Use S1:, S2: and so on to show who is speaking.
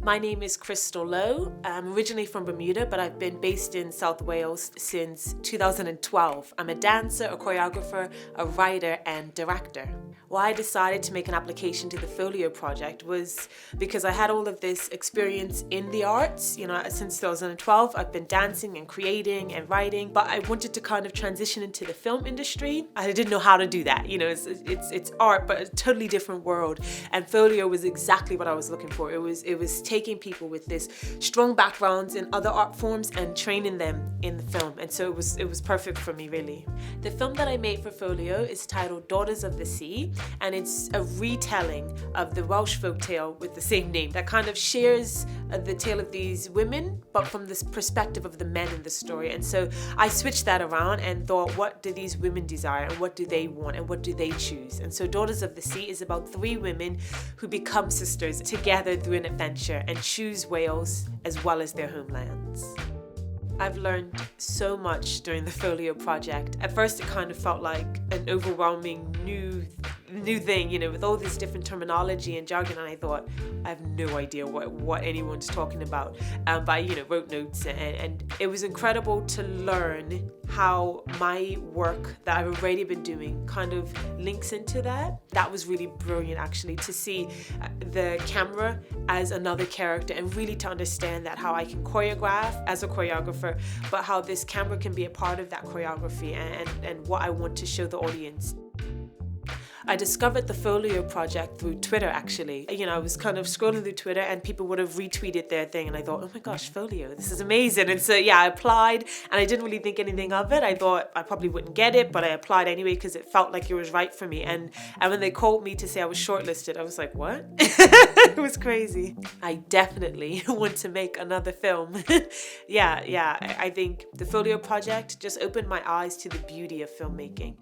S1: My name is Krystal Lowe. I'm originally from Bermuda, but I've been based in South Wales since 2012. I'm a dancer, a choreographer, a writer, and director. Why I decided to make an application to the Ffolio project was because I had all of this experience in the arts. Since 2012, I've been dancing and creating and writing, but I wanted to kind of transition into the film industry. I didn't know how to do that. It's art, but a totally different world. And Ffolio was exactly what I was looking for. It was taking people with this strong backgrounds in other art forms and training them in the film. And so it was perfect for me, really. The film that I made for Ffolio is titled Daughters of the Sea, and it's a retelling of the Welsh folktale with the same name that kind of shares the tale of these women, but from this perspective of the men in the story. And so I switched that around and thought, what do these women desire and what do they want and what do they choose? And so Daughters of the Sea is about 3 women who become sisters together through an adventure and choose Wales as well as their homelands. I've learned so much during the Ffolio project. At first it kind of felt like an overwhelming new thing, with all this different terminology and jargon, and I thought, I have no idea what anyone's talking about. But I, wrote notes, and it was incredible to learn how my work that I've already been doing kind of links into that. That was really brilliant, actually, to see the camera as another character and really to understand that how I can choreograph as a choreographer, but how this camera can be a part of that choreography and what I want to show the audience. I discovered the Ffolio project through Twitter, actually. I was kind of scrolling through Twitter and people would have retweeted their thing and I thought, oh my gosh, Ffolio, this is amazing. And so I applied and I didn't really think anything of it. I thought I probably wouldn't get it, but I applied anyway because it felt like it was right for me. And when they called me to say I was shortlisted, I was like, what? It was crazy. I definitely want to make another film. I think the Ffolio project just opened my eyes to the beauty of filmmaking.